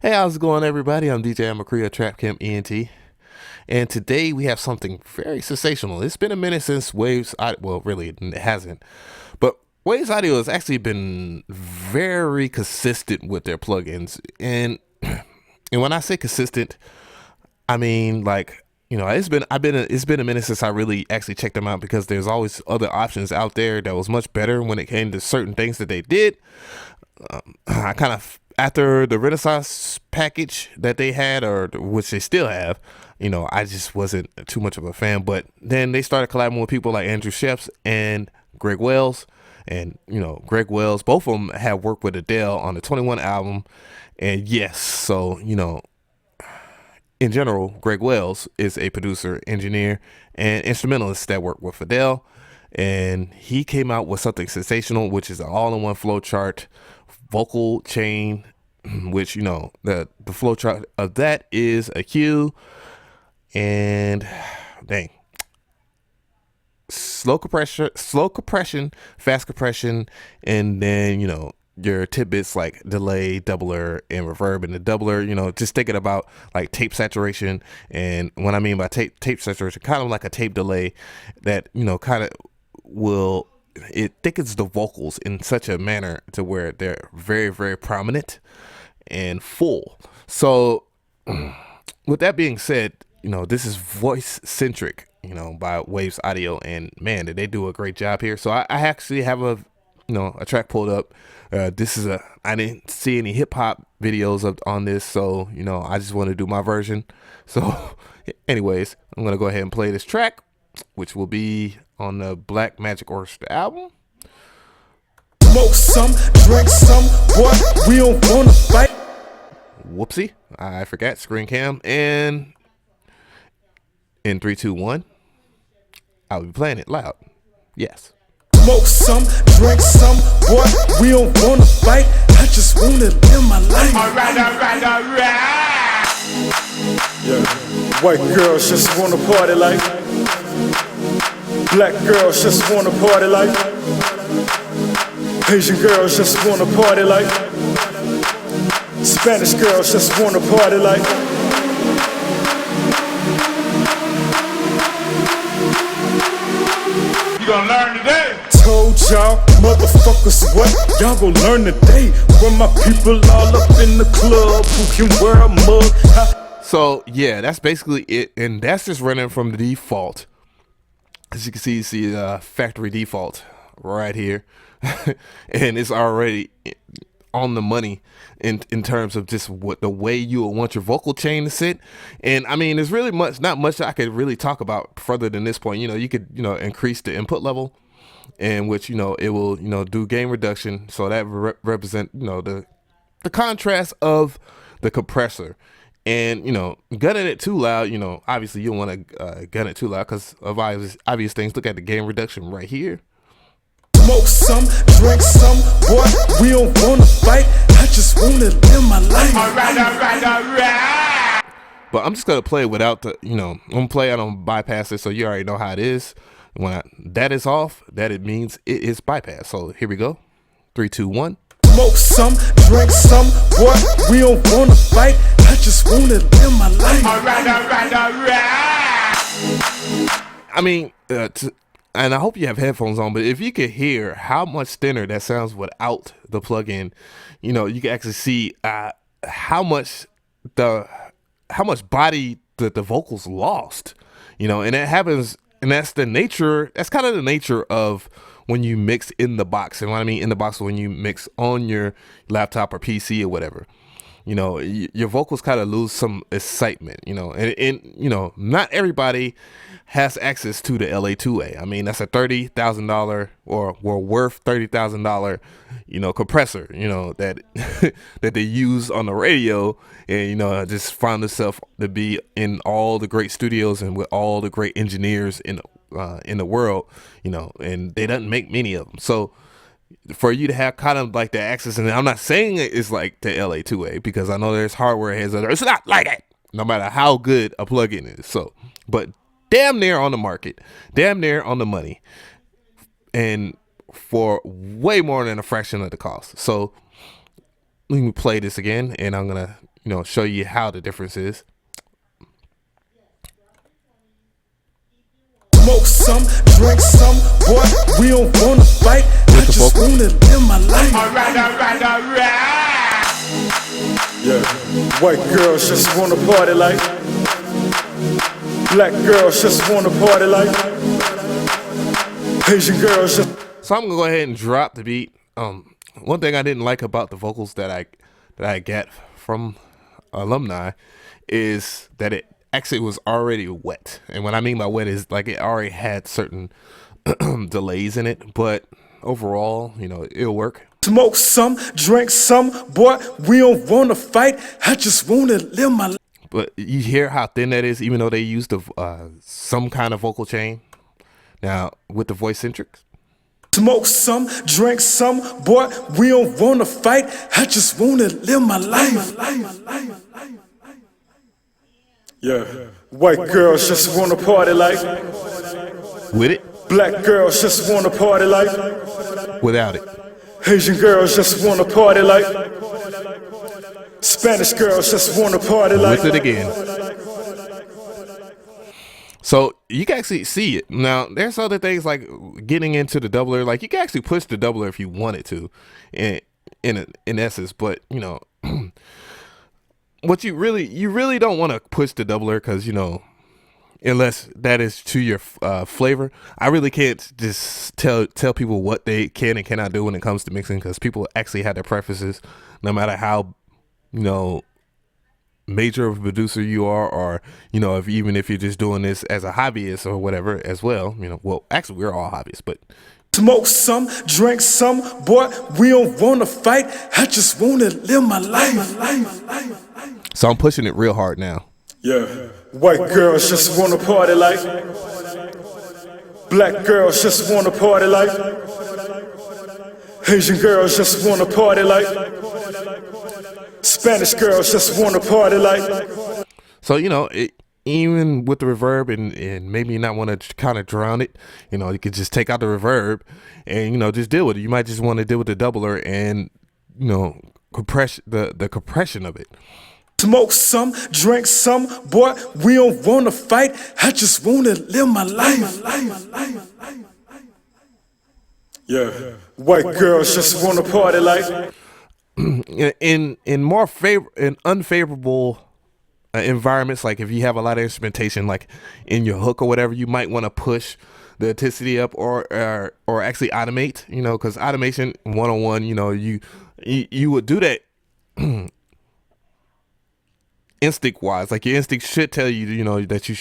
Hey, how's it going, everybody? I'm DJ Amakria Trap Camp ENT, and today we have something very sensational. It's been a minute since Waves Audio, well, really, it hasn't, but Waves Audio has actually been very consistent with their plugins, and when I say consistent, I mean like it's been a minute since I really actually checked them out because there's always other options out there that was much better when it came to certain things that they did. I kind of after the Renaissance package that they had, or which they still have, I just wasn't too much of a fan. But then they started collabing with people like Andrew Sheps and Greg Wells, and Greg Wells, both of them have worked with Adele on the 21 album, and yes, so in general, Greg Wells is a producer, engineer, and instrumentalist that worked with Adele, and he came out with something sensational, which is an all-in-one flow chart vocal chain, which the flow chart of that is a cue and dang slow compression, fast compression, and then your tidbits like delay, doubler, and reverb. And the doubler, just thinking about like tape saturation, and what I mean by tape saturation, kind of like a tape delay that kind of will, it thickens the vocals in such a manner to where they're very, very prominent and full. So with that being said, this is VoiceCentric, by Waves Audio, and man, did they do a great job here. So I actually have a track pulled up. I didn't see any hip hop videos on this, so I just want to do my version. So anyways, I'm gonna go ahead and play this track, which will be on the Black Magik Orchestra album. Smoke some, drink some, boy, we don't wanna fight. Whoopsie, I forgot screen cam. And in 3, 2, 1, I'll be playing it loud. Yes. Smoke some, drink some, boy, we don't wanna fight. I just wanna live my life. Alright. Yeah, white girls just wanna party like. Black girls just wanna party like. Asian girls just wanna party like. Spanish girls just wanna party like. You gonna learn today? Told y'all motherfuckers what y'all gon' learn today. When my people all up in the club who can wear a mug. So yeah, that's basically it, and that's just running from the default. As you can see factory default right here. And it's already on the money in terms of just what the way you would want your vocal chain to sit. And I mean, there's really not much I could really talk about further than this point. You could increase the input level, in which it will do gain reduction, so that represent the contrast of the compressor. And gunning it too loud, obviously you don't want to gun it too loud because of obvious things. Look at the gain reduction right here. Smoke some, drink some, boy, we don't wanna fight. I just wanna live my life. Alright. But I'm just gonna play without the, I'm gonna play. I don't bypass it, so you already know how it is. When that is off, that it means it is bypassed. So here we go. 3, 2, 1. Smoke some, drink some, boy, we don't wanna fight. I just wanna live my life. Alright. I mean, and I hope you have headphones on, but if you could hear how much thinner that sounds without the plug-in, you can actually see how much body the vocals lost, and that happens, and that's kind of the nature of when you mix in the box. And what I mean in the box, when you mix on your laptop or PC or whatever, your vocals kind of lose some excitement, and not everybody has access to the LA2A. I mean, that's a $30,000 or worth $30,000, compressor, that that they use on the radio, and I just found itself to be in all the great studios and with all the great engineers in the world, and they doesn't make many of them. So for you to have kind of like the access, and I'm not saying it's like the LA2A, because I know there's hardware heads out there. It's not like it, no matter how good a plugin is. So, but damn near on the market, damn near on the money, and for way more than a fraction of the cost. So let me play this again, and I'm gonna show you how the difference is. Smoke some, drink some, boy, we don't wanna fight. I just wanna live my life. Alright. Yeah, white girls just wanna party like. Black girls just wanna party like. Asian girls just. So I'm gonna go ahead and drop the beat. One thing I didn't like about the vocals that I get from alumni is that it actually was already wet. And what I mean by wet is like it already had certain delays in it, but overall, it'll work. Smoke some, drink some, boy, we don't wanna fight. I just wanna live my life. But you hear how thin that is, even though they used some kind of vocal chain. Now with the VoiceCentric. Smoke some, drink some, boy, we don't wanna fight. I just wanna live my life. Yeah, white girls just wanna party like. With it. Black girls just wanna party like. Without it. Asian girls just wanna party like. Spanish girls just wanna party like. With it again. So you can actually see it. Now there's other things like getting into the doubler. Like you can actually push the doubler if you wanted to, in essence. But what you really don't want to push the doubler because unless that is to your flavor. I really can't just tell people what they can and cannot do when it comes to mixing, because people actually have their preferences, no matter how major of a producer you are, or even if you're just doing this as a hobbyist or whatever as well. Well, actually we're all hobbyists, but smoke some, drink some, boy, we don't wanna fight. I just wanna live my life. So I'm pushing it real hard now. Yeah, white girls just wanna party like. Black girls just wanna party like. Asian girls just wanna party like. Spanish girls just wanna party like. So even with the reverb and maybe you not want to kind of drown it, you could just take out the reverb and just deal with it. You might just want to deal with the doubler and compress the compression of it. Smoke some, drink some, boy, we don't wanna fight. I just wanna live my life. Yeah, white girls just wanna party like. In unfavorable environments, like if you have a lot of instrumentation, like in your hook or whatever, you might want to push the intensity up or actually automate. Because automation 101, you would do that. Instinct wise, like your instinct should tell you, that you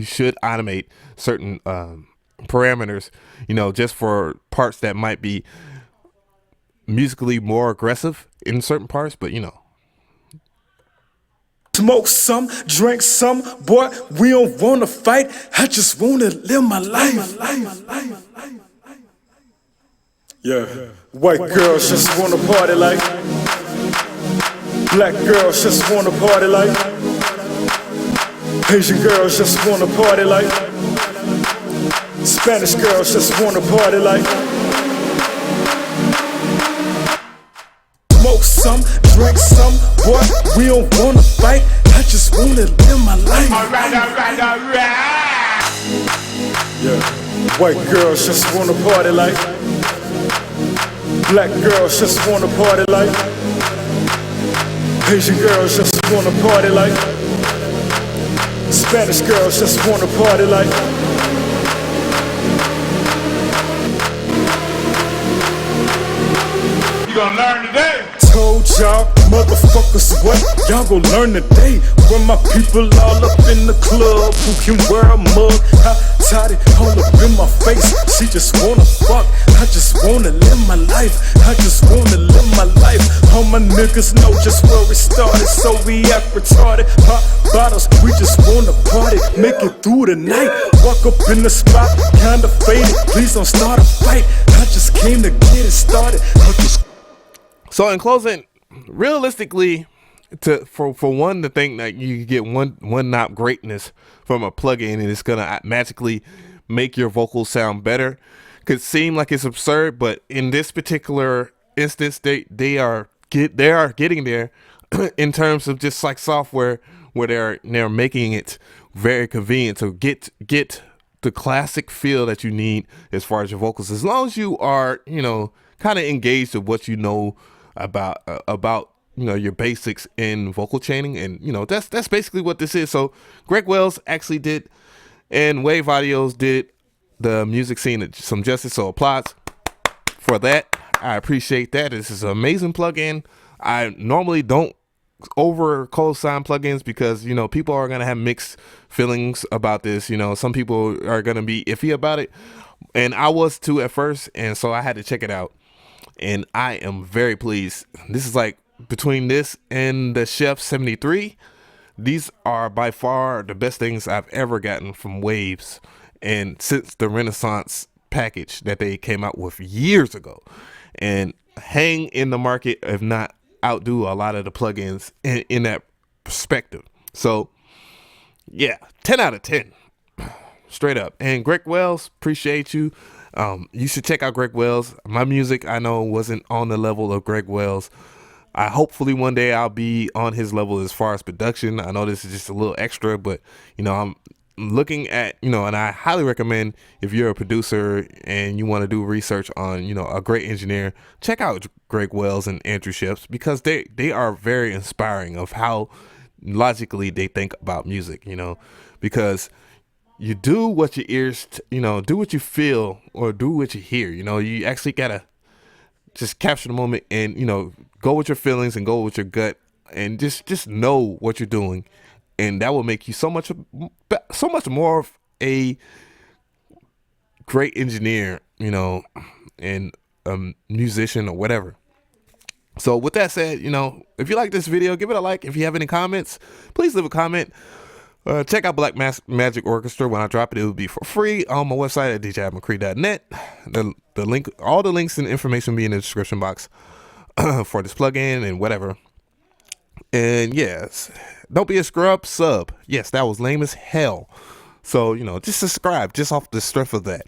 should automate certain parameters, just for parts that might be musically more aggressive in certain parts, but Smoke some, drink some, boy, we don't wanna fight. I just wanna live my life. Yeah, white girls just wanna party like. Black girls just wanna party like. Asian girls just wanna party like. Spanish girls just wanna party like. Smoke some, drink some, boy, we don't wanna fight. I just wanna live my life. Alright. Yeah, white girls just wanna party like. Black girls just wanna party like. Asian girls just wanna party like. Spanish girls just wanna party like. You gonna learn today? Told y'all motherfuckers what y'all gon' learn today. When my people all up in the club, who can wear a mug? I tied it all up in my face. She just wanna fuck. I just wanna live my life. I just wanna live my life. All my niggas know just where it started, so we act retarded. Pop bottles, we just wanna party, make it through the night. Walk up in the spot, kinda faded. Please don't start a fight. I just came to get it started. So in closing, realistically, for one to think that you get one knob greatness from a plugin and it's gonna magically make your vocals sound better could seem like it's absurd, but in this particular instance, they are getting there in terms of just like software where they're making it very convenient to get the classic feel that you need as far as your vocals, as long as you are, kind of engaged with what you know about your basics in vocal chaining. And that's basically what this is. So Greg Wells actually did, and Wave Audios did the music scene some justice, so applause for that. I appreciate that. This is an amazing plugin. I normally don't over co-sign plugins because people are going to have mixed feelings about this. Some people are going to be iffy about it, and I was too at first, and so I had to check it out, and I am very pleased. This is like, between this and the Chef 73, these are by far the best things I've ever gotten from Waves, and since the Renaissance package that they came out with years ago, and hang in the market, if not outdo a lot of the plugins in that perspective. So yeah, 10 out of 10 straight up. And Greg Wells, appreciate you. You should check out Greg Wells. My music, I know, wasn't on the level of Greg Wells. Hopefully one day I'll be on his level as far as production. I know this is just a little extra, but I'm looking at, and I highly recommend, if you're a producer and you want to do research on, a great engineer, check out Greg Wells and Andrew Ships, because they are very inspiring of how logically they think about music, because you do what your ears, do what you feel, or do what you hear. You actually gotta just capture the moment and, go with your feelings and go with your gut, and just know what you're doing. And that will make you so much more of a great engineer, and a musician or whatever. So with that said, if you like this video, give it a like. If you have any comments, please leave a comment. Check out Magik Orchestra. When I drop it, it will be for free on my website at djmccree.net. The link, all the links and information will be in the description box for this plugin and whatever. And yes, don't be a scrub, sub. Yes, that was lame as hell. So, just subscribe just off the strength of that.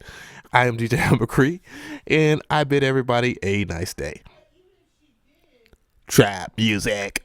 I am DJ McCree, and I bid everybody a nice day. Trap music.